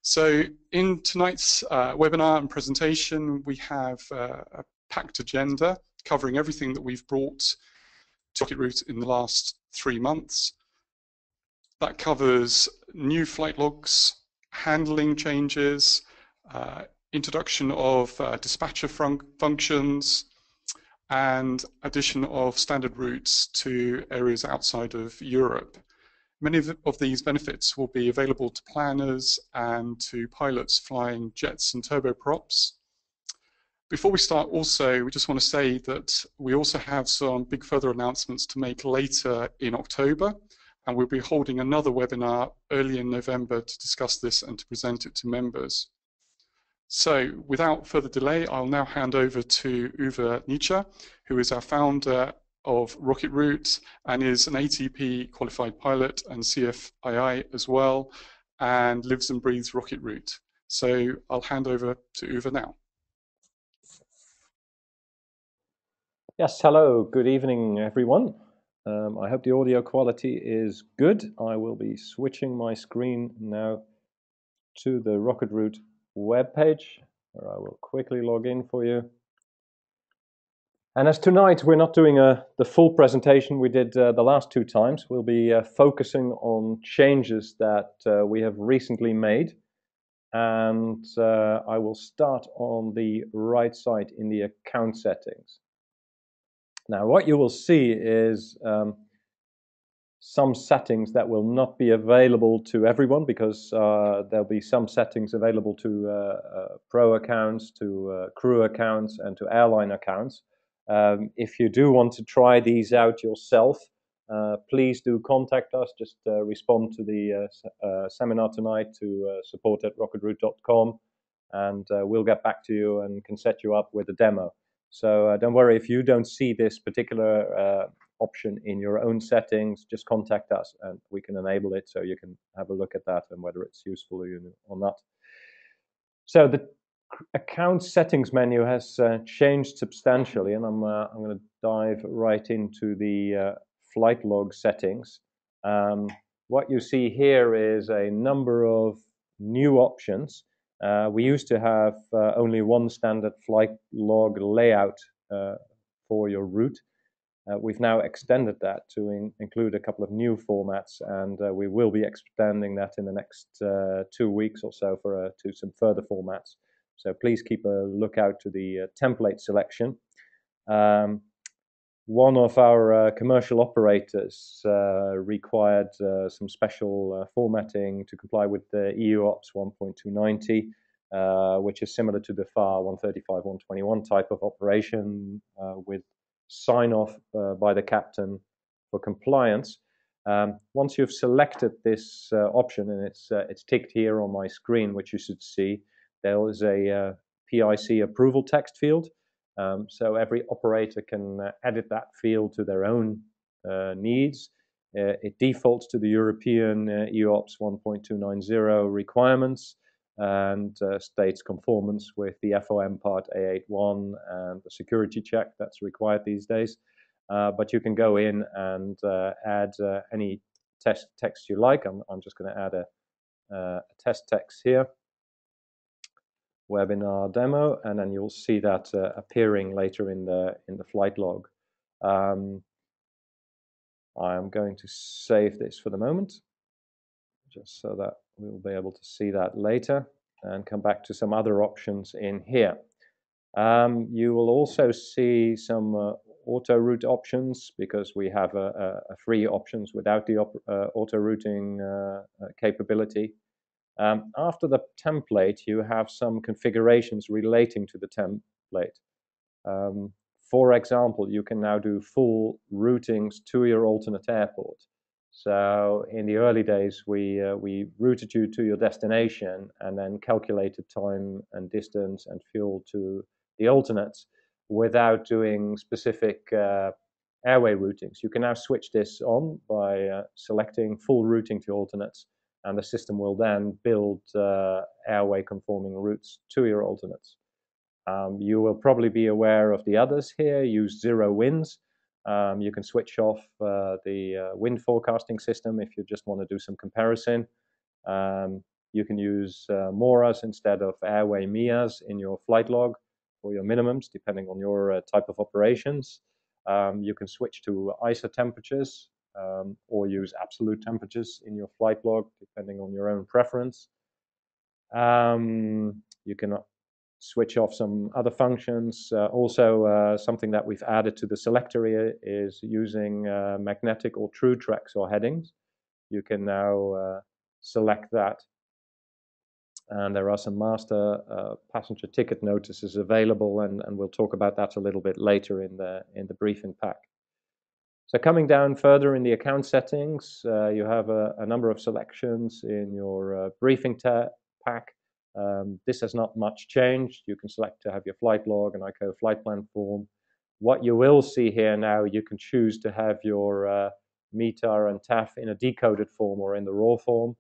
So in tonight's webinar and presentation, we have a packed agenda covering everything that we've brought to RocketRoute in the last 3 months. That covers new flight logs, handling changes, introduction of dispatcher functions, and addition of standard routes to areas outside of Europe. Many of these benefits will be available to planners and to pilots flying jets and turboprops. Before we start also, we just want to say that we also have some big further announcements to make later in October, and we'll be holding another webinar early in November to discuss this and to present it to members. So without further delay, I'll now hand over to Uwe Nietzsche, who is our founder of RocketRoute and is an ATP qualified pilot and CFII as well, and lives and breathes RocketRoute. So I'll hand over to Uwe now. Yes, hello, good evening everyone. I hope the audio quality is good. I will be switching my screen now to the RocketRoute webpage, where I will quickly log in for you. And as tonight we're not doing the full presentation we did the last 2 times, we'll be focusing on changes that we have recently made. And I will start on the right side in the account settings. Now what you will see is some settings that will not be available to everyone, because there'll be some settings available to pro accounts, to crew accounts, and to airline accounts. If you do want to try these out yourself, please do contact us. Just respond to the seminar tonight to support@rocketroute.com, and we'll get back to you and can set you up with a demo. So don't worry if you don't see this particular option in your own settings, just contact us and we can enable it so you can have a look at that and whether it's useful to you or not. So the account settings menu has changed substantially, and I'm going to dive right into the flight log settings. What you see here is a number of new options. We used to have only one standard flight log layout for your route. We've now extended that to include a couple of new formats, and we will be expanding that in the next 2 weeks or so to some further formats. So please keep a lookout to the template selection. One of our commercial operators required some special formatting to comply with the EU Ops 1.290, which is similar to the FAR 135-121 type of operation with sign-off by the captain for compliance. Once you've selected this option, and it's ticked here on my screen, which you should see, there is a PIC approval text field. So every operator can edit that field to their own needs. It defaults to the European EU Ops 1.290 requirements and states conformance with the FOM part A81 and the security check that's required these days. But you can go in and add any text you like. I'm just going to add a test text here. Webinar demo, and then you'll see that appearing later in the flight log. I'm going to save this for the moment, just so that we'll be able to see that later and come back to some other options in here. You will also see some auto-route options, because we have a free options without the auto-routing capability. After the template, you have some configurations relating to the template. For example, you can now do full routings to your alternate airport. So in the early days, we routed you to your destination and then calculated time and distance and fuel to the alternates without doing specific airway routings. You can now switch this on by selecting full routing to alternates, and the system will then build airway conforming routes to your alternates. You will probably be aware of the others here. Use zero winds. You can switch off the wind forecasting system if you just want to do some comparison. You can use MORAs instead of airway MIAs in your flight log for your minimums, depending on your type of operations. You can switch to ISO temperatures or use absolute temperatures in your flight log, depending on your own preference. You can switch off some other functions. Also, something that we've added to the selector here is using magnetic or true tracks or headings. You can now select that. And there are some master passenger ticket notices available, and we'll talk about that a little bit later in the briefing pack. So coming down further in the account settings, you have a number of selections in your briefing pack. This has not much changed. You can select to have your flight log and ICAO flight plan form. What you will see here now, you can choose to have your METAR and TAF in a decoded form or in the raw form.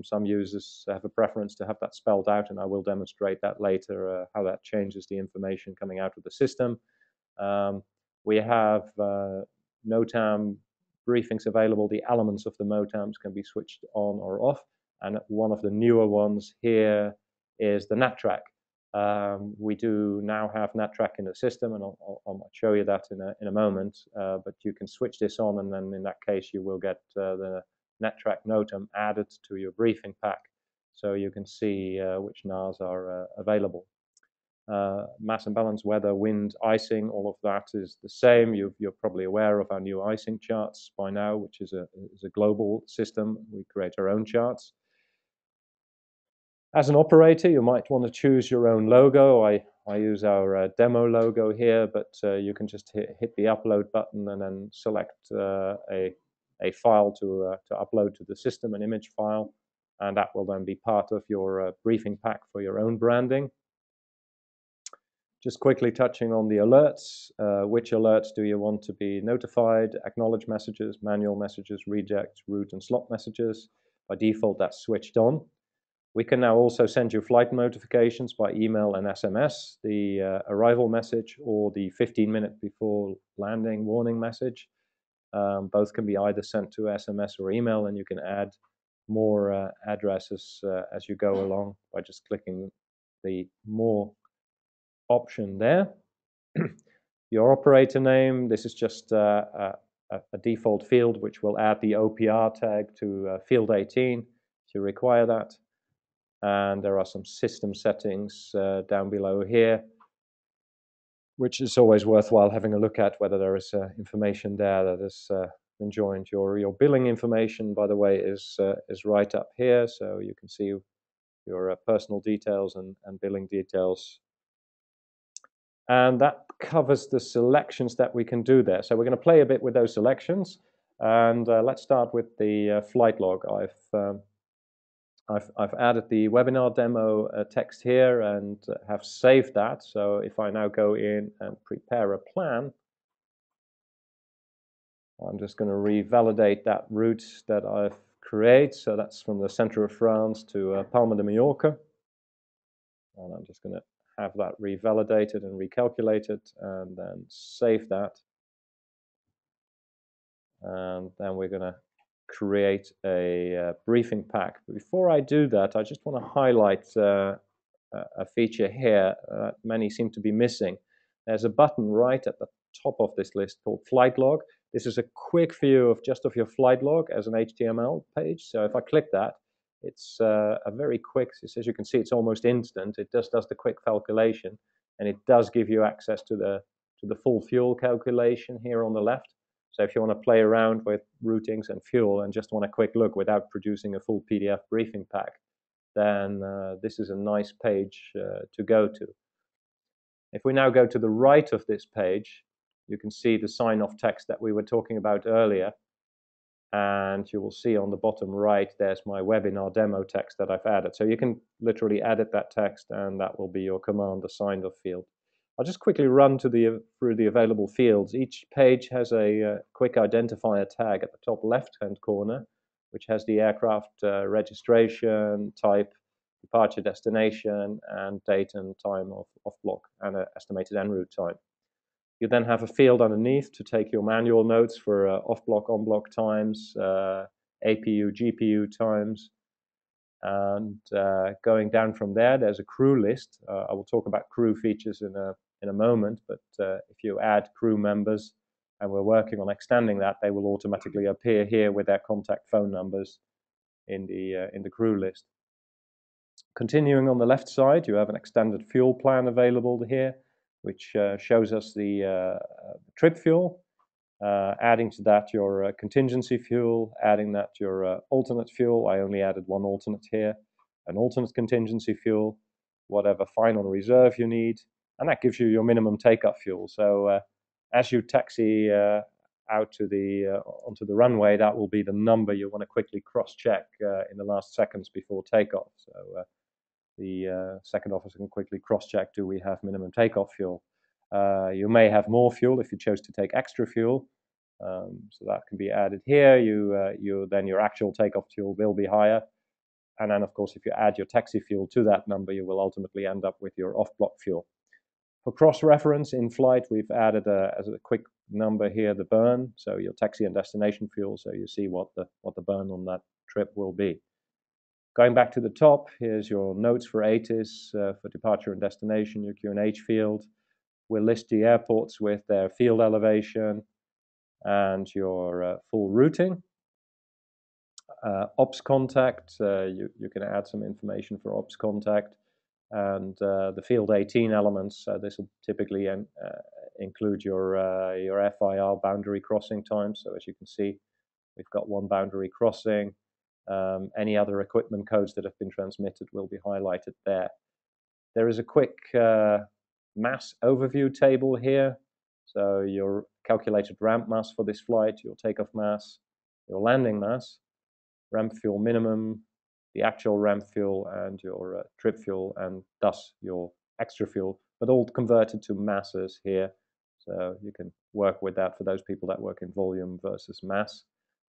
Some users have a preference to have that spelled out, and I will demonstrate that later, how that changes the information coming out of the system. We have NOTAM briefings available. The elements of the NOTAMs can be switched on or off, and one of the newer ones here is the NATTRACK. We do now have NATTRACK in the system, and I'll show you that in a moment, but you can switch this on, and then in that case you will get the NATTRACK NOTAM added to your briefing pack, so you can see which NARs are available. Mass and balance, weather, wind, icing, all of that is the same. You're probably aware of our new icing charts by now, which is a global system. We create our own charts. As an operator, you might want to choose your own logo. I use our demo logo here, but you can just hit the upload button and then select a file to upload to the system, an image file, and that will then be part of your briefing pack for your own branding. Just quickly touching on the alerts. Which alerts do you want to be notified? Acknowledge messages, manual messages, reject, route and slot messages. By default, that's switched on. We can now also send you flight notifications by email and SMS, the arrival message or the 15-minute before landing warning message. Both can be either sent to SMS or email, and you can add more addresses as you go along by just clicking the more option there. Your operator name, this is just a default field which will add the OPR tag to field 18 if you require that. And there are some system settings down below here, which is always worthwhile having a look at, whether there is information there that has been joined. Your billing information, by the way, is right up here, so you can see your personal details and billing details. And that covers the selections that we can do there. So we're going to play a bit with those selections, and let's start with the flight log. I've added the webinar demo text here and have saved that. So if I now go in and prepare a plan, I'm just going to revalidate that route that I've created. So that's from the center of France to Palma de Mallorca. And I'm just going to have that revalidated and recalculated and then save that. And then we're going to create a briefing pack. But before I do that, I just want to highlight a feature here that many seem to be missing. There's a button right at the top of this list called Flight Log. This is a quick view of just of your flight log as an HTML page. So if I click that, it's a very quick, as you can see, it's almost instant. It just does the quick calculation, and it does give you access to the full fuel calculation here on the left. So if you want to play around with routings and fuel and just want a quick look without producing a full PDF briefing pack, then this is a nice page to go to. If we now go to the right of this page, you can see the sign-off text that we were talking about earlier. And you will see on the bottom right, there's my webinar demo text that I've added. So you can literally edit that text, and that will be your command assigned of field. I'll just quickly run through the available fields. Each page has a quick identifier tag at the top left-hand corner, which has the aircraft registration, type, departure destination, and date and time of block, and an estimated en route time. You then have a field underneath to take your manual notes for off-block, on-block times, APU, GPU times. And going down from there, there's a crew list. I will talk about crew features in a moment, but if you add crew members, and we're working on extending that, they will automatically appear here with their contact phone numbers in the crew list. Continuing on the left side, you have an extended fuel plan available here, which shows us the trip fuel. Adding to that your contingency fuel, adding that your alternate fuel. I only added one alternate here, an alternate contingency fuel, whatever final reserve you need, and that gives you your minimum takeoff fuel. So as you taxi out to onto the runway, that will be the number you want to quickly cross-check in the last seconds before takeoff. So the second officer can quickly cross-check, do we have minimum takeoff fuel? You may have more fuel if you chose to take extra fuel, so that can be added here. Then your actual takeoff fuel will be higher, and then of course if you add your taxi fuel to that number, you will ultimately end up with your off-block fuel. For cross-reference in flight, we've added as a quick number here the burn, so your taxi and destination fuel, so you see what the burn on that trip will be. Going back to the top, here's your notes for ATIS, for departure and destination, your QNH field. We'll list the airports with their field elevation and your full routing. Ops contact, you can add some information for ops contact, and the field 18 elements. This will typically include your FIR boundary crossing time. So as you can see, we've got one boundary crossing. Any other equipment codes that have been transmitted will be highlighted there. There is a quick mass overview table here. So your calculated ramp mass for this flight, your takeoff mass, your landing mass, ramp fuel minimum, the actual ramp fuel, and your trip fuel, and thus your extra fuel, but all converted to masses here. So you can work with that for those people that work in volume versus mass.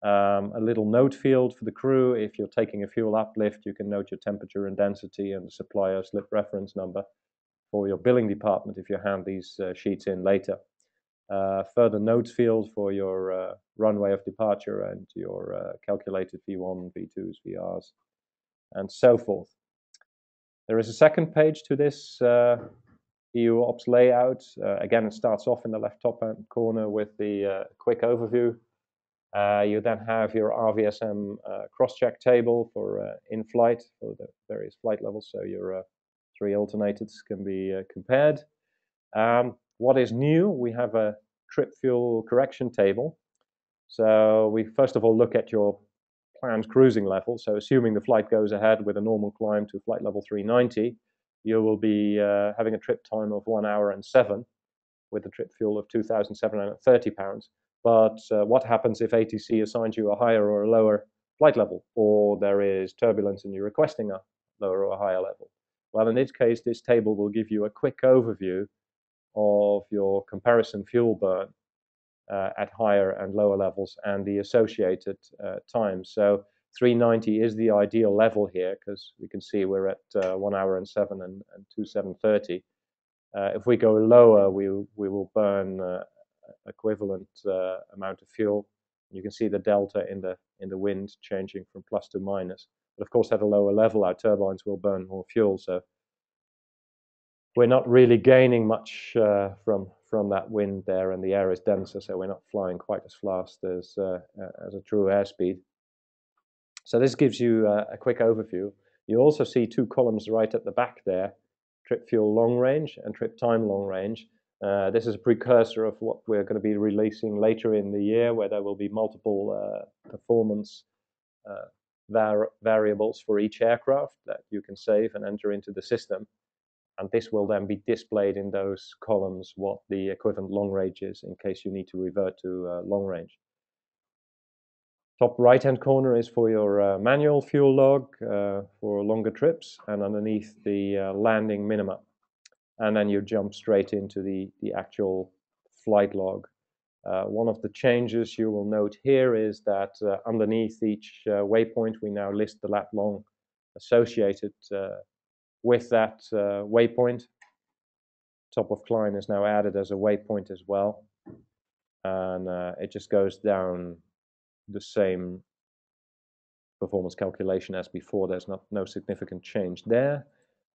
A little note field for the crew. If you're taking a fuel uplift, you can note your temperature and density and the supplier slip reference number for your billing department if you hand these sheets in later. Further notes field for your runway of departure and your calculated V1, V2s, VRs, and so forth. There is a second page to this EU Ops layout. Again, it starts off in the left top hand corner with the quick overview. You then have your RVSM cross-check table for in-flight for the various flight levels, so your 3 alternators can be compared. What is new? We have a trip fuel correction table. So we first of all look at your planned cruising level. So assuming the flight goes ahead with a normal climb to flight level 390, you will be having a trip time of 1 hour and 7 with a trip fuel of 2,730 pounds. But what happens if ATC assigns you a higher or a lower flight level, or there is turbulence and you're requesting a lower or a higher level? Well, in this case, this table will give you a quick overview of your comparison fuel burn at higher and lower levels and the associated times. So 390 is the ideal level here, because we can see we're at 1 hour and 7 and 2,730. If we go lower, we will burn equivalent amount of fuel. You can see the delta in the wind changing from plus to minus. But of course, at a lower level, our turbines will burn more fuel. So we're not really gaining much from that wind there, and the air is denser, so we're not flying quite as fast as a true airspeed. So this gives you a quick overview. You also see 2 columns right at the back there, trip fuel long range and trip time long range. This is a precursor of what we're going to be releasing later in the year, where there will be multiple performance variables for each aircraft that you can save and enter into the system. And this will then be displayed in those columns what the equivalent long range is in case you need to revert to long range. Top right-hand corner is for your manual fuel log for longer trips, and underneath the landing minima. And then you jump straight into the actual flight log. One of the changes you will note here is that underneath each waypoint, we now list the lat long associated with that waypoint. Top of climb is now added as a waypoint as well. And it just goes down the same performance calculation as before. There's no significant change there.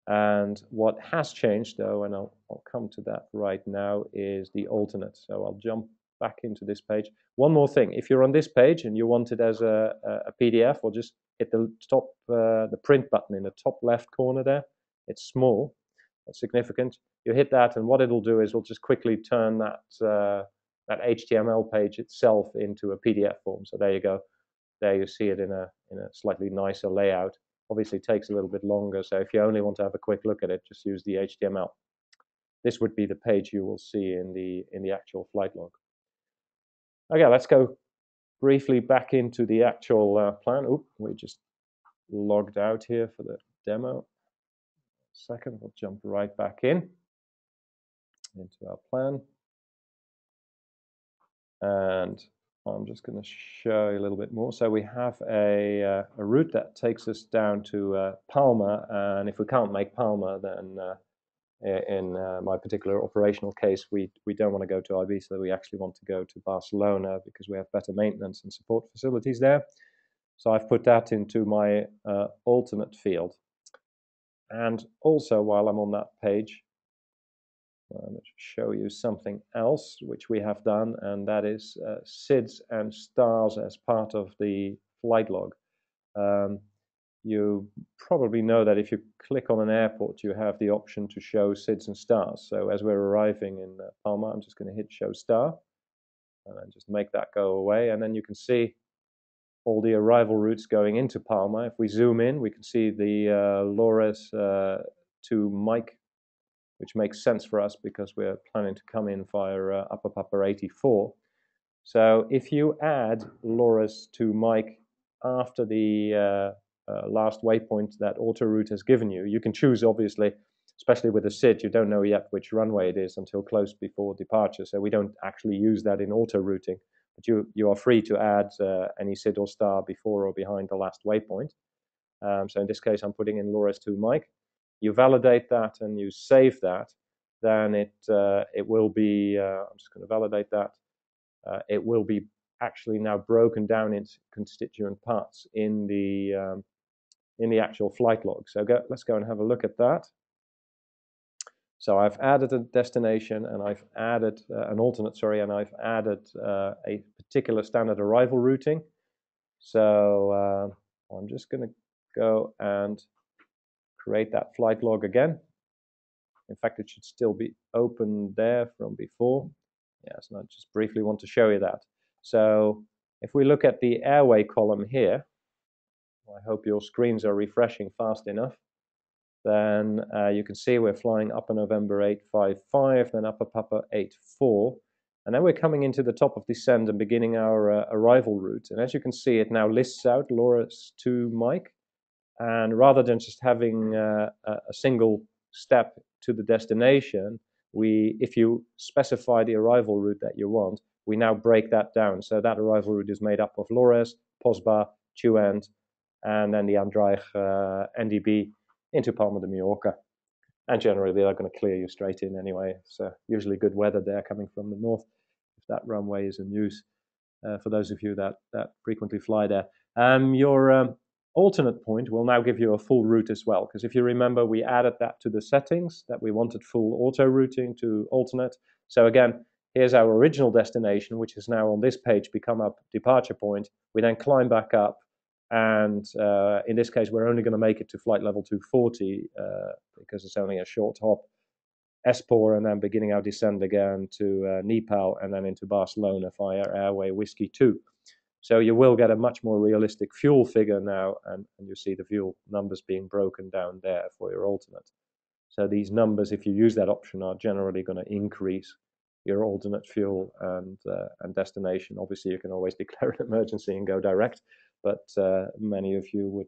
And what has changed, though, and I'll come to that right now, is the alternate. So I'll jump back into this page. One more thing, if you're on this page and you want it as a PDF, or just hit the top, the print button in the top left corner there. It's small, that's significant. You hit that, and what it'll do is it'll just quickly turn that that HTML page itself into a PDF form. So there you go. There you see it in a slightly nicer layout. Obviously takes a little bit longer, so if you only want to have a quick look at it, just use the HTML. This would be the page you will see in the actual flight log. Okay, let's go briefly back into the actual plan. Oop, we just logged out here for the demo. Second, we'll jump right back into our plan. And I'm just going to show you a little bit more. So we have a route that takes us down to Palma, and if we can't make Palma, then in my particular operational case, we don't want to go to Ibiza. We actually want to go to Barcelona because we have better maintenance and support facilities there. So I've put that into my alternate field. And also, while I'm on that page, I'm going to show you something else which we have done, and that is SIDS and stars as part of the flight log. You probably know that if you click on an airport, you have the option to show SIDS and stars. So as we're arriving in Palma, I'm just going to hit show star and then just make that go away, and then you can see all the arrival routes going into Palma. If we zoom in, we can see the Lores to Mike, which makes sense for us because we're planning to come in via Upper Papa 84. So if you add Lores to Mike after the last waypoint that AutoRoute has given you, you can choose, obviously, especially with the SID, you don't know yet which runway it is until close before departure, so we don't actually use that in auto-routing, but you are free to add any SID or star before or behind the last waypoint. So in this case, I'm putting in Lores to Mike. You validate that and you save that, then it will be, I'm just going to validate that, it will be actually now broken down into constituent parts in the actual flight log. So let's go and have a look at that. So I've added a destination and I've added an alternate, sorry, and I've added a particular standard arrival routing. So I'm just going to go and create that flight log again. In fact, it should still be open there from before. Yes, and I just briefly want to show you that. So if we look at the airway column here, I hope your screens are refreshing fast enough, then you can see we're flying Upper November 855, then Upper Papa 84, and then we're coming into the top of descent and beginning our arrival route. And as you can see, it now lists out Lores to Mike. And rather than just having a single step to the destination, if you specify the arrival route that you want, we now break that down. So that arrival route is made up of Lores, Posba, Tuend, and then the Andraich NDB into Palma de Mallorca. And generally, they're going to clear you straight in anyway. It's usually good weather there coming from the north, if that runway is in use, for those of you that frequently fly there. Your alternate point will now give you a full route as well, because if you remember, we added that to the settings, that we wanted full auto routing to alternate. So again, here's our original destination, which is now on this page become a departure point. We then climb back up, and in this case, we're only going to make it to flight level 240 because it's only a short hop. Espor, and then beginning our descent again to Nepal, and then into Barcelona via Airway Whiskey 2. So you will get a much more realistic fuel figure now, and you see the fuel numbers being broken down there for your alternate. So these numbers, if you use that option, are generally going to increase your alternate fuel and destination. Obviously, you can always declare an emergency and go direct, but many of you would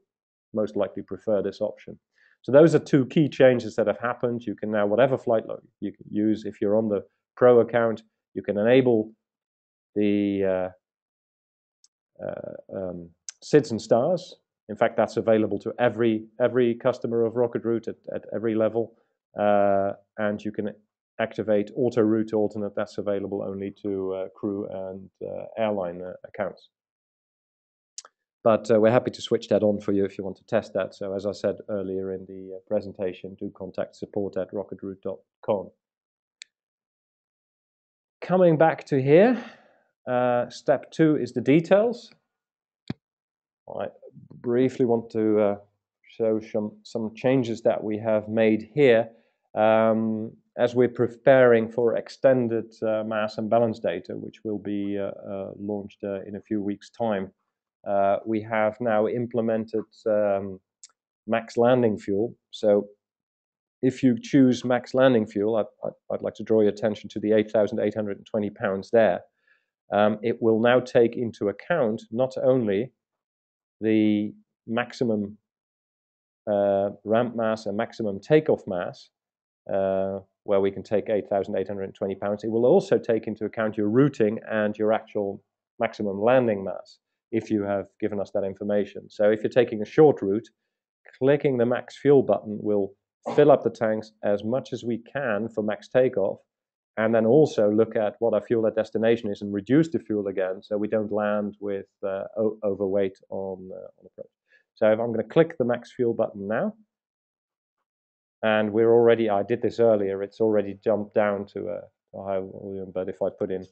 most likely prefer this option. So those are two key changes that have happened. You can now, whatever flight log you can use, if you're on the Pro account, you can enable the SIDS and stars. In fact, that's available to every customer of RocketRoute at every level. And you can activate AutoRoute alternate. That's available only to crew and airline accounts. But we're happy to switch that on for you if you want to test that. So as I said earlier in the presentation, do contact support@rocketroute.com. Coming back to here, step 2 is the details. I briefly want to show some changes that we have made here. As we're preparing for extended mass and balance data, which will be launched in a few weeks' time, we have now implemented max landing fuel. So if you choose max landing fuel, I'd like to draw your attention to the 8,820 pounds there. It will now take into account not only the maximum ramp mass and maximum takeoff mass, where we can take 8,820 pounds, it will also take into account your routing and your actual maximum landing mass, if you have given us that information. So if you're taking a short route, clicking the max fuel button will fill up the tanks as much as we can for max takeoff, and then also look at what our fuel at destination is and reduce the fuel again so we don't land with overweight on approach. So if I'm going to click the max fuel button now, and we're already, I did this earlier, it's already jumped down to a high volume, but if I put in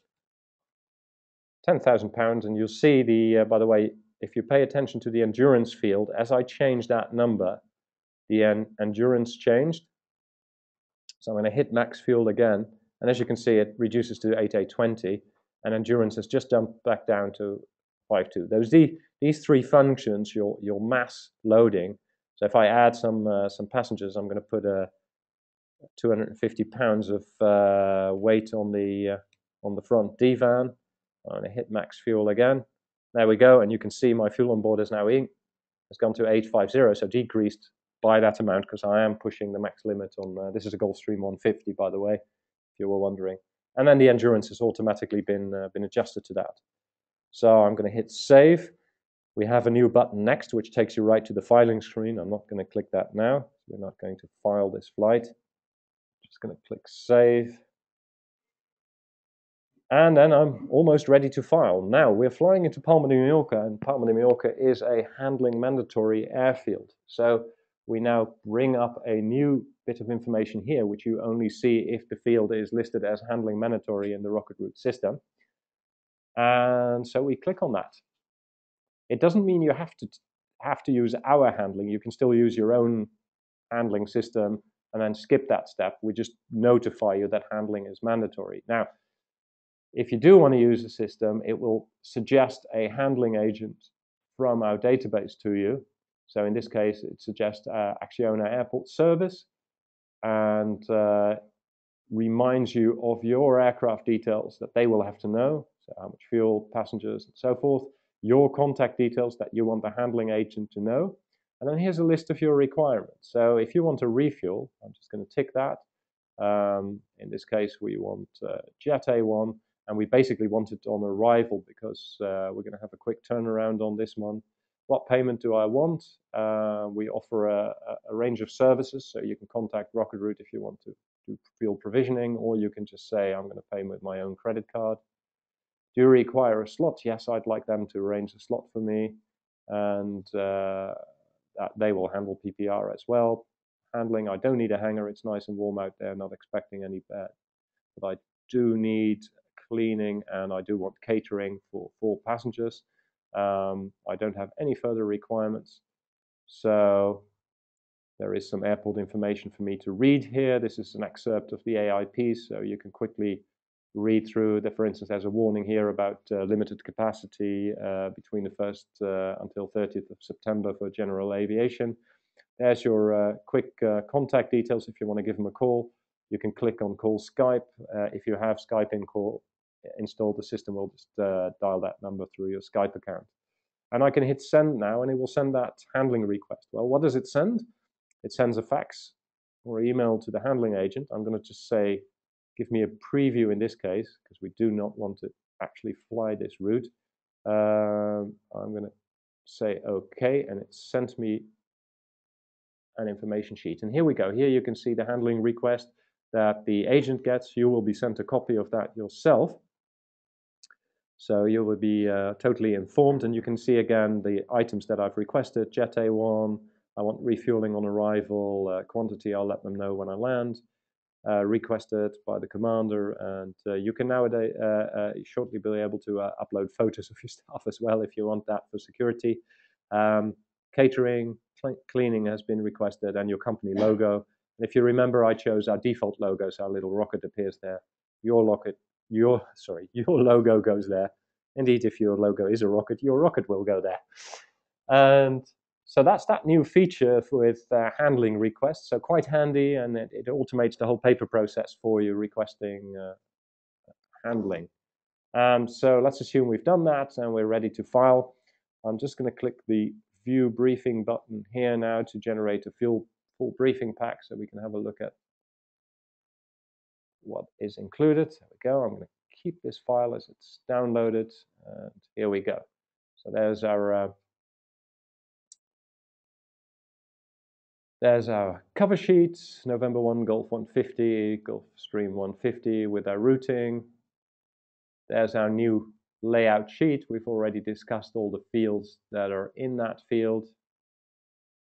10,000 pounds, and you'll see the, by the way, if you pay attention to the endurance field, as I change that number, the endurance changed. So I'm going to hit max fuel again, and as you can see, it reduces to 8,820, and endurance has just jumped back down to 5.2. These three functions, your mass loading. So if I add some passengers, I'm going to put 250 pounds of weight on the front divan. I'm going to hit max fuel again. There we go, and you can see my fuel on board is now has gone to 850, so decreased by that amount because I am pushing the max limit on. This is a Gulfstream 150, by the way, if you were wondering. And then the endurance has automatically been adjusted to that. So I'm going to hit save. We have a new button next, which takes you right to the filing screen. I'm not going to click that now. We're not going to file this flight. Just going to click save. And then I'm almost ready to file. Now, we're flying into Palma de Mallorca, and Palma de Mallorca is a handling mandatory airfield. So we now bring up a new bit of information here, which you only see if the field is listed as handling mandatory in the RocketRoute system. And so we click on that. It doesn't mean you have to use our handling. You can still use your own handling system and then skip that step. We just notify you that handling is mandatory. Now, if you do want to use the system, it will suggest a handling agent from our database to you. So in this case, it suggests Acciona Airport Service and reminds you of your aircraft details that they will have to know. So how much fuel, passengers, and so forth. Your contact details that you want the handling agent to know. And then here's a list of your requirements. So if you want to refuel, I'm just going to tick that. In this case, we want Jet A1, and we basically want it on arrival because we're going to have a quick turnaround on this one. What payment do I want? We offer a range of services, so you can contact RocketRoute if you want to do fuel provisioning, or you can just say, I'm going to pay with my own credit card. Do you require a slot? Yes, I'd like them to arrange a slot for me, and they will handle PPR as well. Handling, I don't need a hangar. It's nice and warm out there, not expecting any bad. But I do need cleaning, and I do want catering for 4 passengers. I don't have any further requirements. So there is some airport information for me to read here. This is an excerpt of the AIP, so you can quickly read through. For instance, there's a warning here about limited capacity between the 1st until 30th of September for general aviation. There's your quick contact details if you want to give them a call. You can click on call Skype. If you have Skype installed, the system will just dial that number through your Skype account. And I can hit send now, and it will send that handling request. Well, what does it send? It sends a fax or email to the handling agent. I'm going to just say, give me a preview in this case, because we do not want to actually fly this route. I'm going to say OK, and it sent me an information sheet. And here we go. Here you can see the handling request that the agent gets. You will be sent a copy of that yourself. So you will be totally informed, and you can see again the items that I've requested. Jet A1, I want refueling on arrival, quantity, I'll let them know when I land. Requested by the commander, and you can nowadays shortly be able to upload photos of your staff as well if you want that for security. Catering, cleaning has been requested, and your company logo. And if you remember, I chose our default logo, so our little rocket appears there. Your logo goes there. Indeed, if your logo is a rocket, your rocket will go there. And so that's that new feature with handling requests. So quite handy, and it automates the whole paper process for you requesting handling. So let's assume we've done that and we're ready to file. I'm just going to click the View Briefing button here now to generate a full briefing pack so we can have a look at what is included. There we go. I'm going to keep this file as it's downloaded, and here we go. So there's our cover sheet, November 1, Gulf 150, Gulf Stream 150 with our routing. There's our new layout sheet. We've already discussed all the fields that are in that field.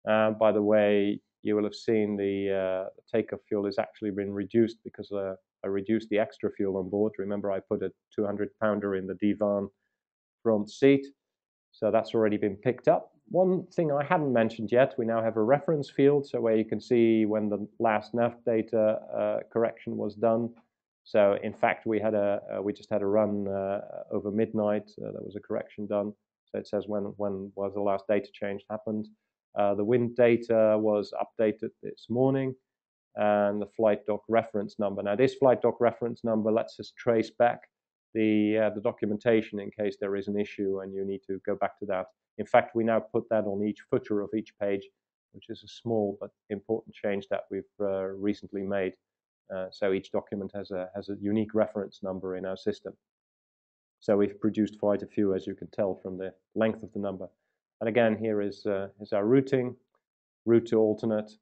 By the way, you will have seen the takeoff fuel has actually been reduced because I reduced the extra fuel on board. Remember, I put a 200-pounder in the divan front seat. So that's already been picked up. One thing I hadn't mentioned yet, we now have a reference field, so where you can see when the last nav data correction was done. So in fact, we just had a run over midnight. There was a correction done. So it says when was the last data change happened. The wind data was updated this morning, and the flight doc reference number. Now this flight doc reference number lets us trace back the documentation in case there is an issue and you need to go back to that. In fact, we now put that on each footer of each page, which is a small but important change that we've recently made. So each document has a unique reference number in our system. So we've produced quite a few, as you can tell from the length of the number. And again, here is our routing, route to alternate,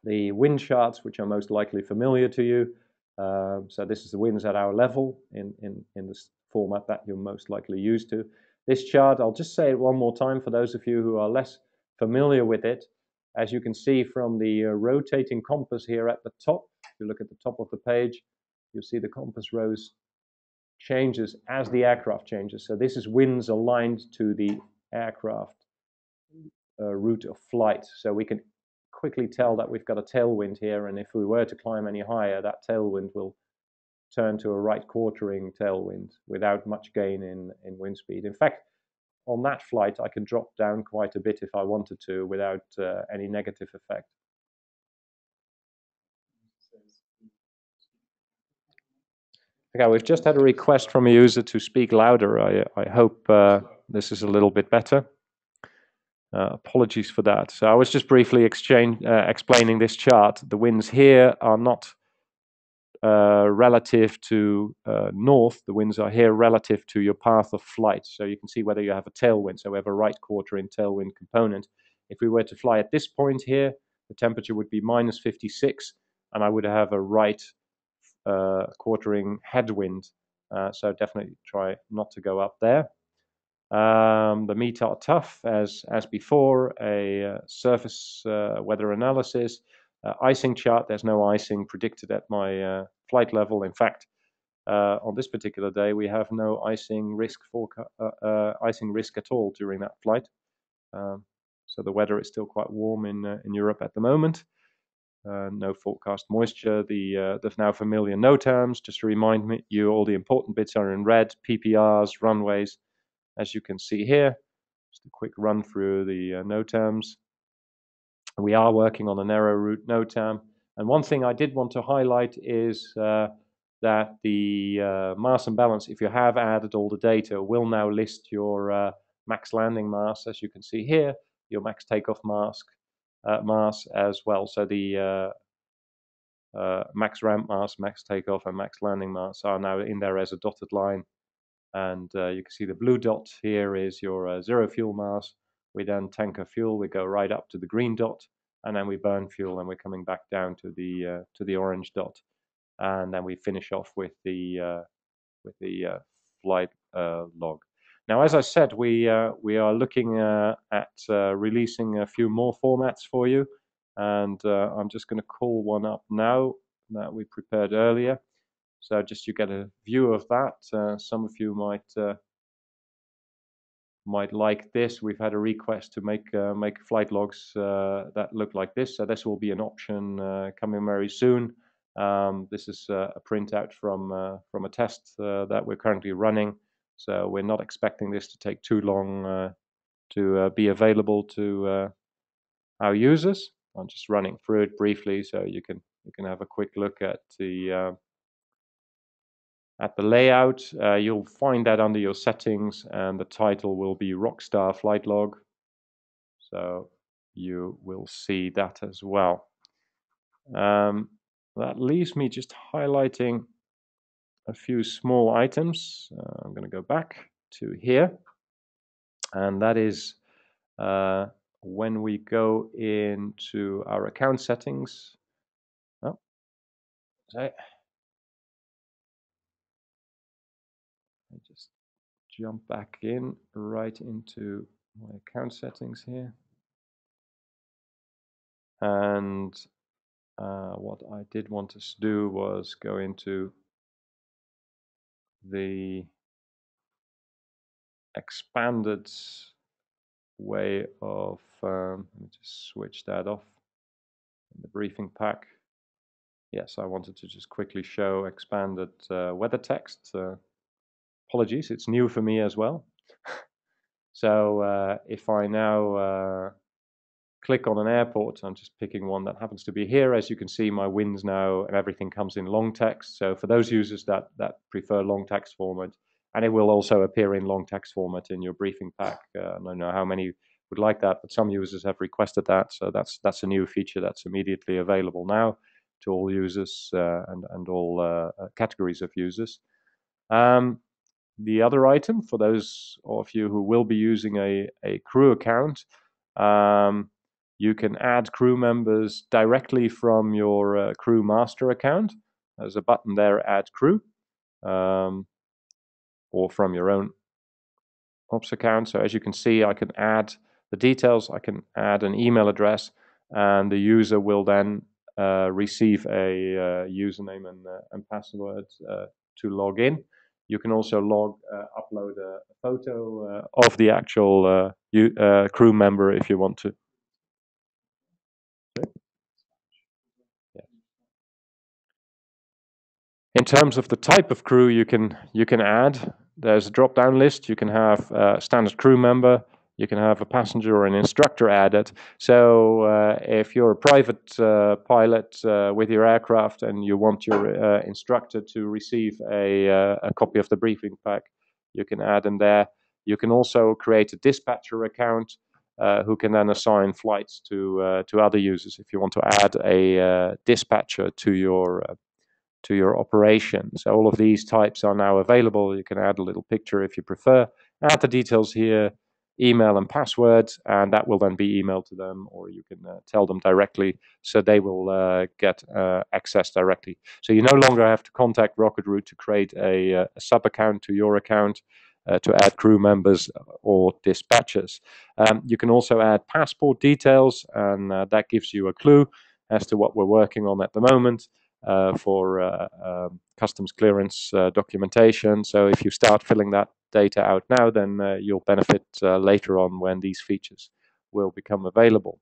the wind charts, which are most likely familiar to you. So this is the winds at our level in this format that you're most likely used to. This chart, I'll just say it one more time for those of you who are less familiar with it. As you can see from the rotating compass here at the top, if you look at the top of the page, you'll see the compass rose changes as the aircraft changes. So this is winds aligned to the aircraft route of flight. So we can quickly tell that we've got a tailwind here, and if we were to climb any higher, that tailwind will turn to a right quartering tailwind without much gain in wind speed. In fact, on that flight, I can drop down quite a bit if I wanted to without any negative effect. Okay, we've just had a request from a user to speak louder. I hope this is a little bit better. Apologies for that. So I was just briefly explaining this chart. The winds here are not relative to north. The winds are here relative to your path of flight. So you can see whether you have a tailwind. So we have a right quartering tailwind component. If we were to fly at this point here, the temperature would be -56, and I would have a right quartering headwind. So definitely try not to go up there. The METAR tough as before, a surface weather analysis, icing chart. There's no icing predicted at my flight level. In fact, on this particular day, we have no icing risk at all during that flight. So the weather is still quite warm in Europe at the moment. No forecast moisture. The now familiar NOTAMs, just to remind you, all the important bits are in red, PPRs, runways. As you can see here, just a quick run through the NOTAMs. We are working on a narrow route NOTAM. And one thing I did want to highlight is that the mass and balance, if you have added all the data, will now list your max landing mass, as you can see here, your max takeoff mass as well. So the max ramp mass, max takeoff, and max landing mass are now in there as a dotted line. And you can see the blue dot here is your zero fuel mass. We then tank our fuel, we go right up to the green dot, and then we burn fuel, and we're coming back down to the orange dot. And then we finish off with the flight log. Now, as I said, we are looking at releasing a few more formats for you, and I'm just going to call one up now that we prepared earlier. So just you get a view of that. Some of you might like this. We've had a request to make flight logs that look like this. So this will be an option coming very soon. This is a printout from a test that we're currently running. So we're not expecting this to take too long to be available to our users. I'm just running through it briefly so you can have a quick look at the layout. You'll find that under your settings, and the title will be Rockstar Flight Log. So you will see that as well. That leaves me just highlighting a few small items. I'm going to go back to here, and that is when we go into our account settings. Oh, sorry. I just jump back in right into my account settings here, and what I did want us to do was go into the expanded way of, let me just switch that off in the briefing pack. Yes, I wanted to just quickly show expanded weather text. Apologies, it's new for me as well. So if I now click on an airport, I'm just picking one that happens to be here. As you can see, my winds now and everything comes in long text. So for those users that prefer long text format, and it will also appear in long text format in your briefing pack. I don't know how many would like that, but some users have requested that. So that's a new feature that's immediately available now to all users and all categories of users. The other item, for those of you who will be using a crew account, you can add crew members directly from your crew master account. There's a button there, Add Crew, or from your own ops account. So as you can see, I can add the details, I can add an email address, and the user will then receive a username and password to log in. You can also upload a photo of the actual crew member if you want to. In terms of the type of crew you can add, there's a drop-down list. You can have a standard crew member, you can have a passenger or an instructor added. So if you're a private pilot with your aircraft and you want your instructor to receive a copy of the briefing pack, you can add them there. You can also create a dispatcher account who can then assign flights to other users if you want to add a dispatcher to your operation. So all of these types are now available. You can add a little picture if you prefer. Add the details here, email and password, and that will then be emailed to them, or you can tell them directly, so they will get access directly. So you no longer have to contact RocketRoute to create a sub-account to your account to add crew members or dispatchers. You can also add passport details, and that gives you a clue as to what we're working on at the moment. For customs clearance documentation. So if you start filling that data out now, then you'll benefit later on when these features will become available.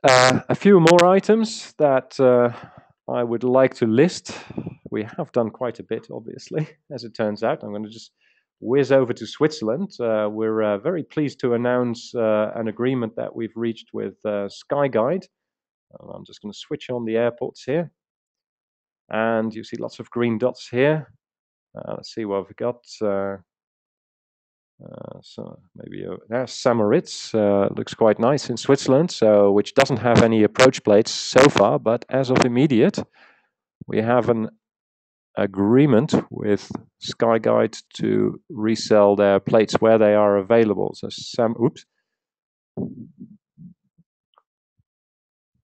A few more items that I would like to list. We have done quite a bit, obviously, as it turns out. I'm going to just whiz over to Switzerland. We're very pleased to announce an agreement that we've reached with SkyGuide. I'm just going to switch on the airports here, and you see lots of green dots here. Let's see what we've got. So maybe Samaritz looks quite nice in Switzerland, so which doesn't have any approach plates so far, but as of immediate, we have an agreement with SkyGuide to resell their plates where they are available. So oops.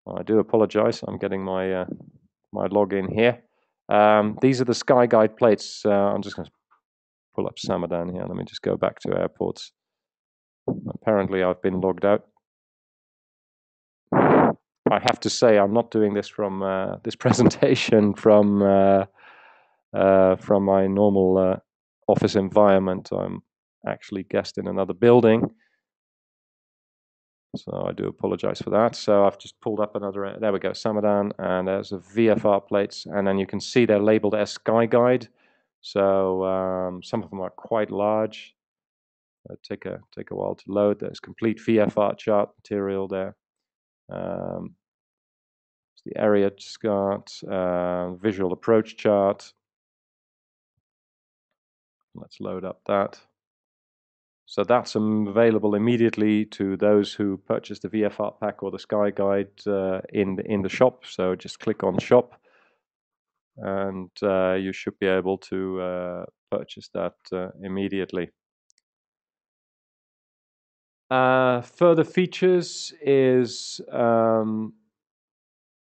I do apologize. I'm getting my my login here. These are the SkyGuide plates. I'm just going to pull up Samadan here. Let me just go back to airports. Apparently I've been logged out. I have to say I'm not doing this from this presentation from my normal office environment. I'm actually guest in another building. So I do apologize for that. So I've just pulled up another, there we go, Samadan, and there's the VFR plates, and then you can see they're labeled as SkyGuide. So some of them are quite large. Take a while to load. There's complete VFR chart material there. The area chart, visual approach chart. Let's load up that. So that's available immediately to those who purchase the VFR pack or the SkyGuide in the shop. So just click on shop, and you should be able to purchase that immediately. Further features is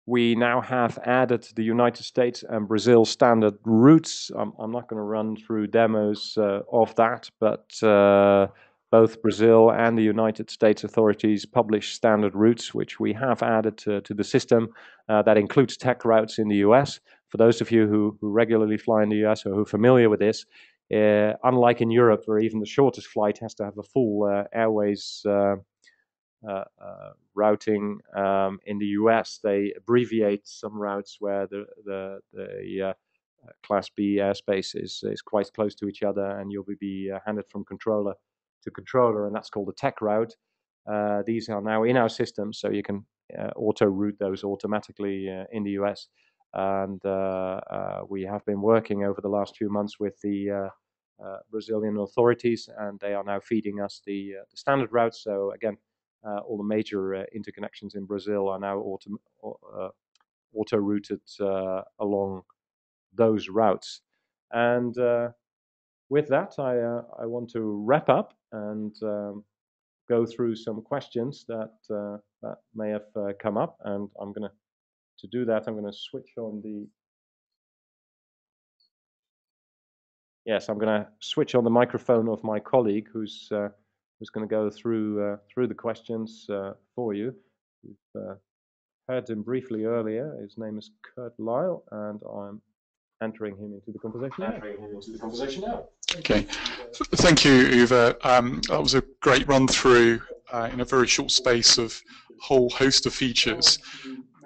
we now have added the United States and Brazil standard routes. I'm not going to run through demos of that, but both Brazil and the United States authorities publish standard routes, which we have added to the system. That includes tech routes in the US. For those of you who regularly fly in the US or who are familiar with this, unlike in Europe, where even the shortest flight has to have a full airways routing, in the US, they abbreviate some routes where the Class B airspace is quite close to each other, and you'll be handed from controller to controller, and that's called a tech route. These are now in our system, so you can auto-route those automatically in the US. And we have been working over the last few months with the Brazilian authorities, and they are now feeding us the standard routes. So again, all the major interconnections in Brazil are now auto-routed along those routes. And with that, I want to wrap up and go through some questions that may have come up. And to do that, I'm going to switch on the. Yes, I'm going to switch on the microphone of my colleague, who's going to go through the questions for you. You've heard him briefly earlier. His name is Kurt Lyle, and I'm entering him into the conversation now. Okay, thank you, Uwe. That was a great run through in a very short space of a whole host of features.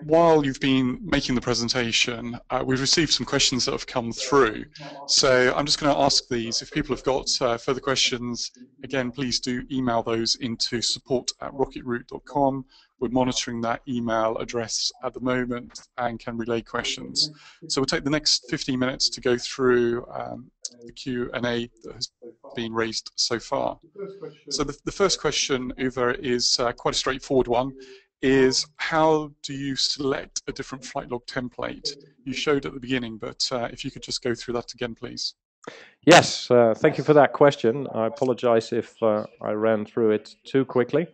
While you've been making the presentation, we've received some questions that have come through. So I'm just going to ask these. If people have got further questions, again, please do email those into support@rocketroute.com. We're monitoring that email address at the moment and can relay questions. So we'll take the next 15 minutes to go through the Q&A that has been raised so far. So the first question, Uwe, is quite a straightforward one. Is how do you select a different flight log template? You showed at the beginning, but if you could just go through that again, please. Yes, thank you for that question. I apologize if I ran through it too quickly.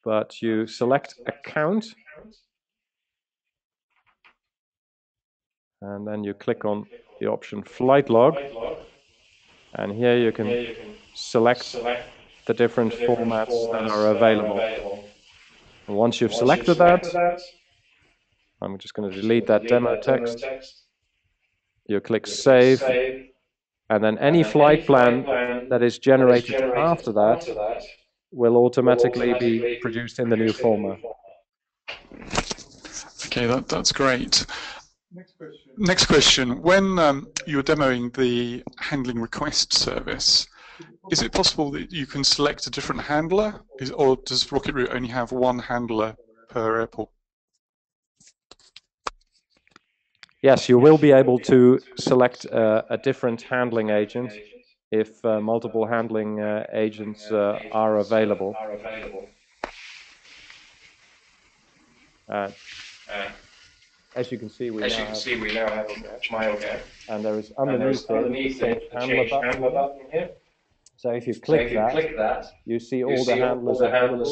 But you select account, and then you click on the option flight log, and here you can select the different formats that are available. And once you've selected that, I'm just going to delete that demo text. You click save, and then any flight plan that is generated after that will automatically be produced in the new format. Okay, that's great. Next question. When you're demoing the handling request service, is it possible that you can select a different handler, or does RocketRoute only have one handler per airport? Yes, you will be able to select a different handling agent if multiple handling agents are available. As you can see, we now have MyOK, and there is underneath it the change handler button here. So if you click that, you see all the handlers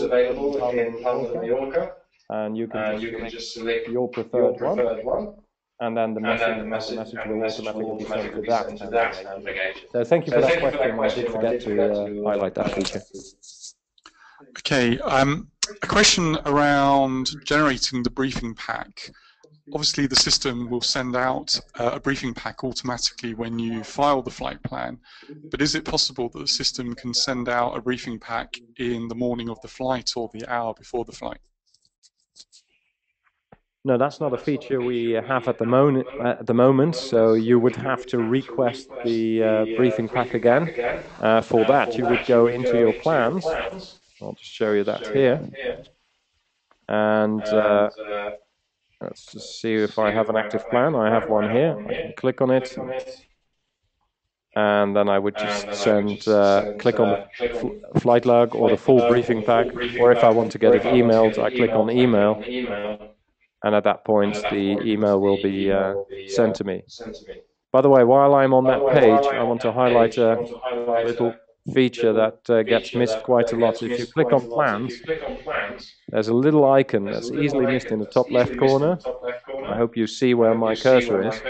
available in Palma de Mallorca, and you can just select your preferred one. and then the message will automatically be sent to that application. So thank you for that question. I did forget to highlight that feature. Okay, a question around generating the briefing pack. Obviously, the system will send out a briefing pack automatically when you file the flight plan, but is it possible that the system can send out a briefing pack in the morning of the flight or the hour before the flight? No, that's not a feature we have at the moment. So you would have to request the briefing pack again. For that, you would go into your plans. I'll just show you that here. And let's just see if I have an active plan. I have one here. I can click on it. And then I would just click on the flight log or the full briefing pack. Or if I want to get it emailed, I click on email. And at that point, the email will be sent to me. By the way, while I'm on that page, I want to highlight a little feature that gets missed quite a lot. If you click on plans, there's a little icon that's easily missed in the top left corner. I hope you see where my cursor is.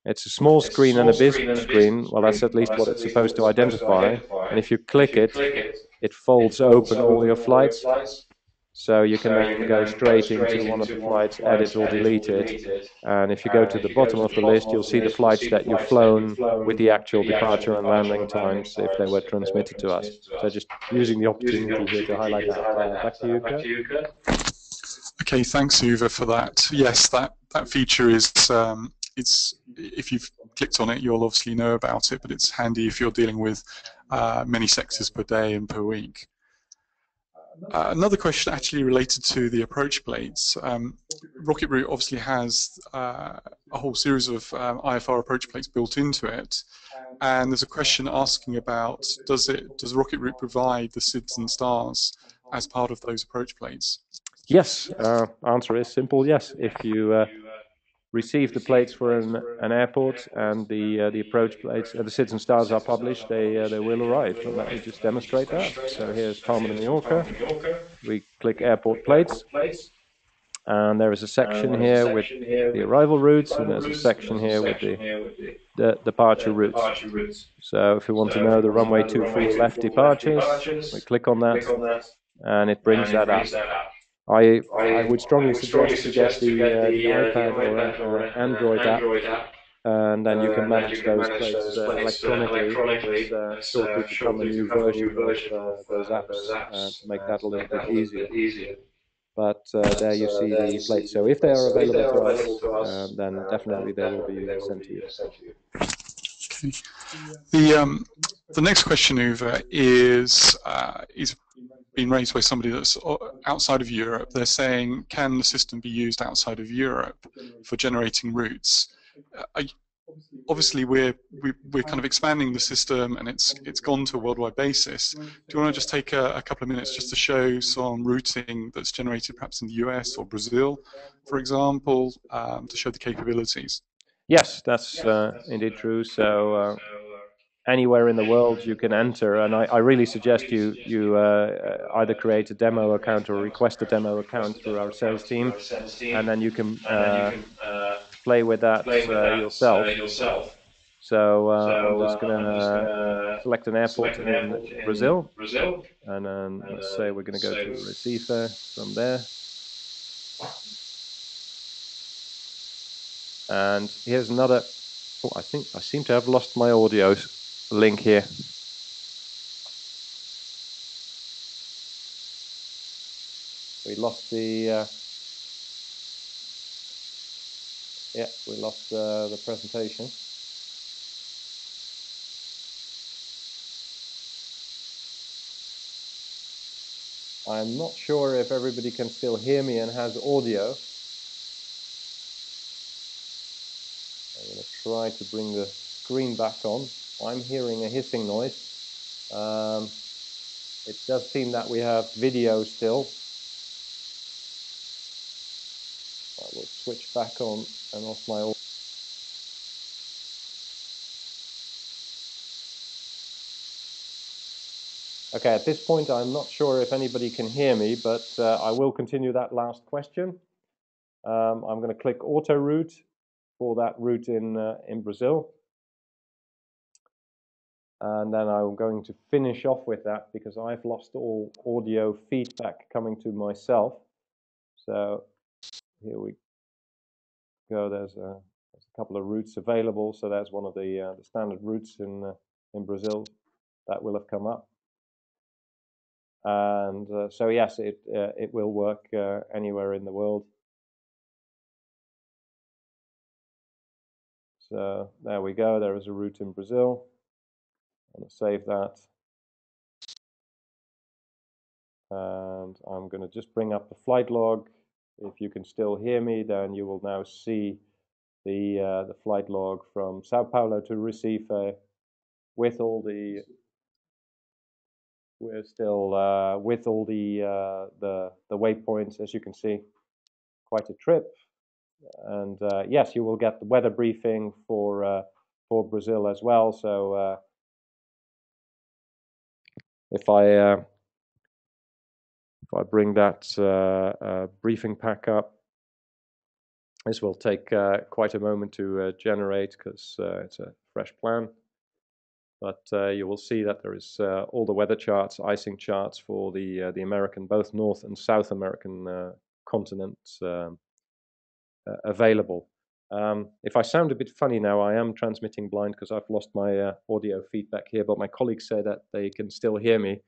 It's a small screen and a big screen. Well, that's at least what it's supposed to identify. And if you click it, it folds open all your flights. So you can then go straight into one of the flights, edit or delete it. And if you go to the bottom of the list, you'll see the flights that you've flown with the actual departure and landing times if they were transmitted to us. So just using the opportunity here to highlight that. Back to you, Kurt. Okay, thanks, Uwe, for that. Yes, that feature is, if you've clicked on it, you'll obviously know about it, but it's handy if you're dealing with many sectors per day and per week. Another question actually related to the approach plates. RocketRoute obviously has a whole series of IFR approach plates built into it, and there's a question asking about does RocketRoute provide the SIDS and stars as part of those approach plates? Yes, answer is simple yes. If you receive the plates for an airport and the approach plates, the SIDS and stars are published, they will arrive. And let me just demonstrate that. So here's Palma de Mallorca. We click airport plates, and there is a section here with the arrival routes, and there's a section here with the departure routes. So if you want to know the runway 24 left departures, we click on that, and it brings that up. I would strongly suggest to get the iPad or Android app, and then you can manage those plates electronically. It's sure to become a new version of those apps to make that a little bit easier. But there you see the plates. So if they are available to us, then definitely they will be sent to you. Okay. The next question, Uwe, is being raised by somebody that's outside of Europe. They're saying, can the system be used outside of Europe for generating routes? Obviously, we're kind of expanding the system, and it's gone to a worldwide basis. Do you want to just take a couple of minutes just to show some routing that's generated perhaps in the US or Brazil, for example, to show the capabilities? Yes, that's indeed true. So anywhere in the world you can enter, and I really suggest you either create a demo account or request a demo account through our sales team, and then you can play with that yourself. So I'm just going to select an airport in Brazil, and then let's say we're going to go to Recife from there. And here's another. Oh, I think I seem to have lost my audio link here. We lost the. We lost the presentation. I'm not sure if everybody can still hear me and has audio. I'm going to try to bring the screen back on. I'm hearing a hissing noise. It does seem that we have video still. I will switch back on and off my audio. Okay, at this point I'm not sure if anybody can hear me, but I will continue that last question. I'm going to click AutoRoute, for that route in Brazil. And then I'm going to finish off with that because I've lost all audio feedback coming to myself. So here we go. There's a couple of routes available. So there's one of the standard routes in Brazil that will have come up. And so yes, it will work anywhere in the world. So there we go. There is a route in Brazil. I'm going to save that. And I'm going to just bring up the flight log. If you can still hear me, then you will now see the flight log from Sao Paulo to Recife with all the with all the waypoints, as you can see. Quite a trip. And yes, you will get the weather briefing for Brazil as well. So if I bring that briefing pack up, this will take quite a moment to generate because it's a fresh plan. But you will see that there is all the weather charts, icing charts for the American, both North and South American continents available. If I sound a bit funny now, I am transmitting blind because I've lost my audio feedback here, but my colleagues say that they can still hear me.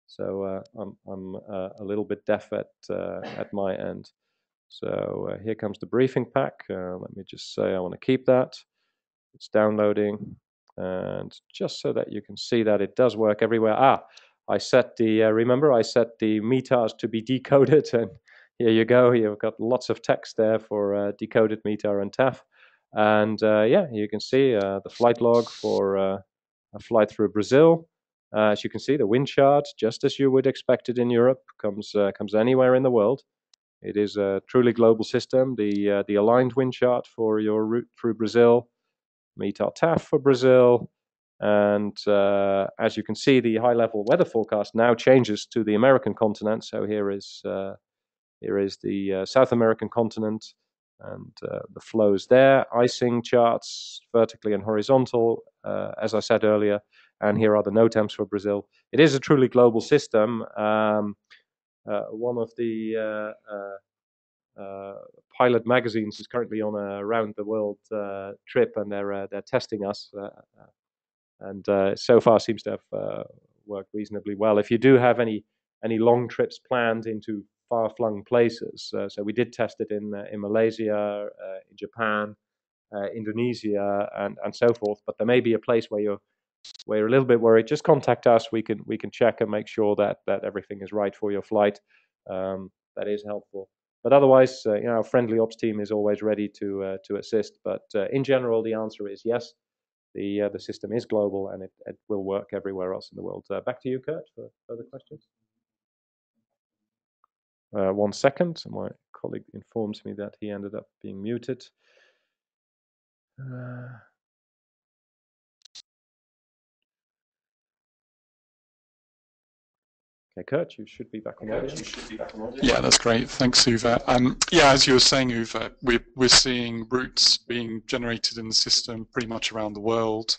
So I'm a little bit deaf at my end. So here comes the briefing pack. Let me just say I want to keep that. It's downloading. And just so that you can see that it does work everywhere. I set the, remember I set the METARs to be decoded, and here you go. You've got lots of text there for decoded METAR and TAF. And yeah, you can see the flight log for a flight through Brazil. As you can see, the wind chart, just as you would expect it in Europe, comes anywhere in the world. It is a truly global system. The aligned wind chart for your route through Brazil, METAR TAF for Brazil, and as you can see, the high-level weather forecast now changes to the American continent. So here is the South American continent, and the flows there, icing charts, vertically and horizontal, as I said earlier, and here are the NOTAMs for Brazil. It is a truly global system. One of the pilot magazines is currently on a round the world trip, and they're testing us, and so far seems to have worked reasonably well. If you do have any long trips planned into far-flung places, so we did test it in Malaysia, in Japan, Indonesia, and so forth. But there may be a place where you're a little bit worried. Just contact us. We can check and make sure that everything is right for your flight. That is helpful. But otherwise, you know, our friendly ops team is always ready to assist. But in general, the answer is yes. The system is global, and it will work everywhere else in the world. Back to you, Kurt, for further questions. 1 second. My colleague informs me that he ended up being muted. Okay, Kurt, you should be back on audio. Yeah, that's great. Thanks, Uwe. Yeah, as you were saying, Uwe, we're seeing routes being generated in the system pretty much around the world.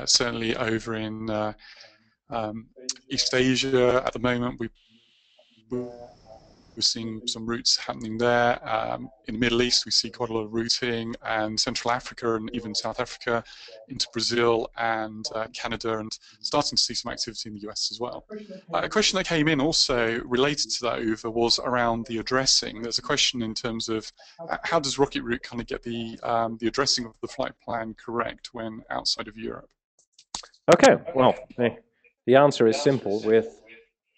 Certainly over in East Asia at the moment, we're seeing some routes happening there. In the Middle East, we see quite a lot of routing, and Central Africa and even South Africa into Brazil and Canada, and starting to see some activity in the US as well. A question that came in also related to that, Uwe, was around the addressing. There's a question in terms of how does RocketRoute kind of get the addressing of the flight plan correct when outside of Europe? Okay, well, the answer is simple with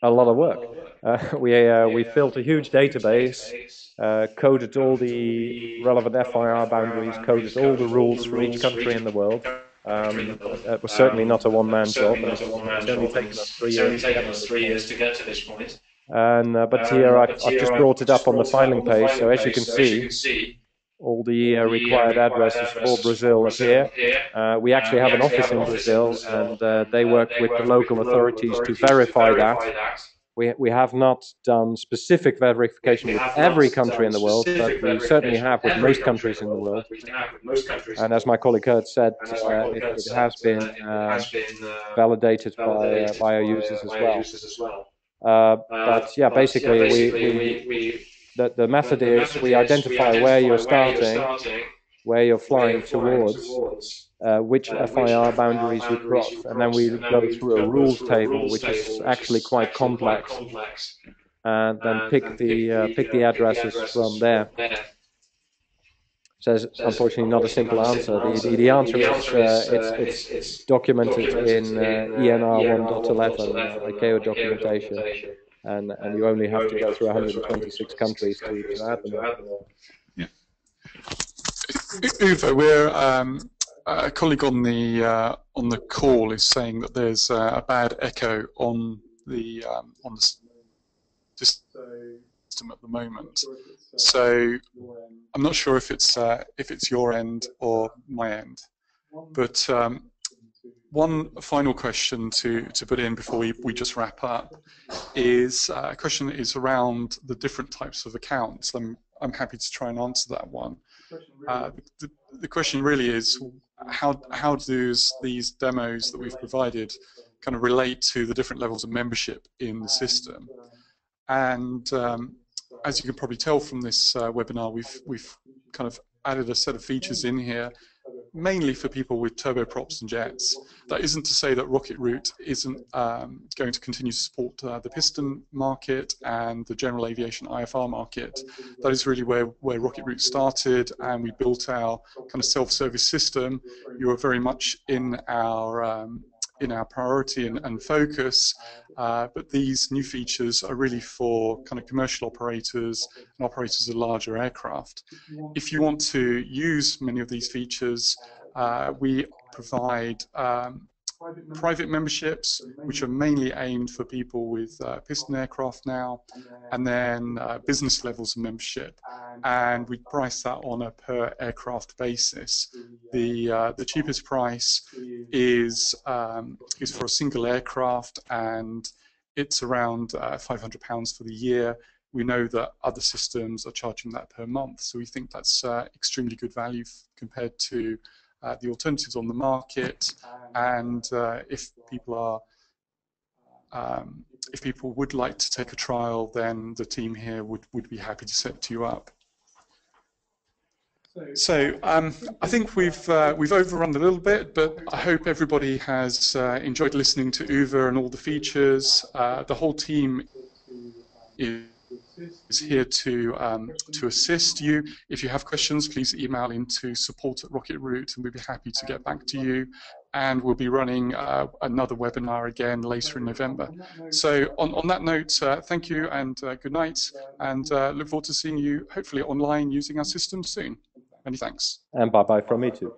a lot of work. We built a huge database, coded all the relevant FIR boundaries, coded all the rules for each country in the world. That was certainly not a one-man job, and it's only taken us 3 years to get to this point. And but here I've just brought it up on the filing page, so as you can see, all the required addresses for Brazil appear. We actually have an office in Brazil, and they work with the local authorities to verify that. We have not done specific verification with every country in the world, but we certainly have with most countries in the world. And as my colleague Kurt said, it has been validated by our users as well. But yeah, basically the method is we identify where you're starting, where you're flying towards, which FIR boundaries you cross, and then we go through a rules table, which is actually quite complex, and then pick the addresses from there. So it's unfortunately not a simple answer. The answer is it's documented in ENR 1.11 ICAO documentation, and you only have to go through 126 countries to add them all. Yeah. Uwe, we're a colleague on the call is saying that there's a bad echo on the system at the moment. So I'm not sure if it's your end or my end. But one final question to put in before we just wrap up is a question that is around the different types of accounts. I'm happy to try and answer that one. The question really is how does these demos that we've provided kind of relate to the different levels of membership in the system? And as you can probably tell from this webinar, we've kind of added a set of features in here, mainly for people with turboprops and jets. That isn't to say that RocketRoute isn't going to continue to support the piston market and the general aviation IFR market. That is really where RocketRoute started, and we built our kind of self-service system. You are very much in our priority and focus, but these new features are really for kind of commercial operators and operators of larger aircraft. If you want to use many of these features, we provide private memberships, which are mainly aimed for people with piston aircraft now, and then business levels of membership, and we price that on a per aircraft basis. The cheapest price is for a single aircraft, and it's around £500 for the year. We know that other systems are charging that per month, so we think that's extremely good value compared to the alternatives on the market. And if people would like to take a trial, then the team here would be happy to set you up. So I think we've overrun a little bit, but I hope everybody has enjoyed listening to Uwe and all the features. The whole team is here to assist you. If you have questions, please email into support@RocketRoute, and we'll be happy to get back to you. And we'll be running another webinar again later in November. So on that note, thank you and good night, and look forward to seeing you hopefully online using our system soon. Many thanks. And bye-bye from me too.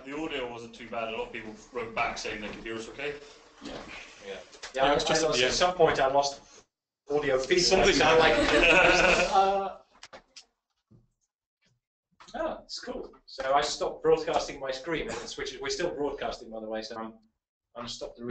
The audio wasn't too bad. A lot of people wrote back saying they could hear us okay. Yeah. At some point I lost audio feedback. So like, oh, it's cool. So I stopped broadcasting my screen and it switches. We're still broadcasting, by the way, so I'm stopped the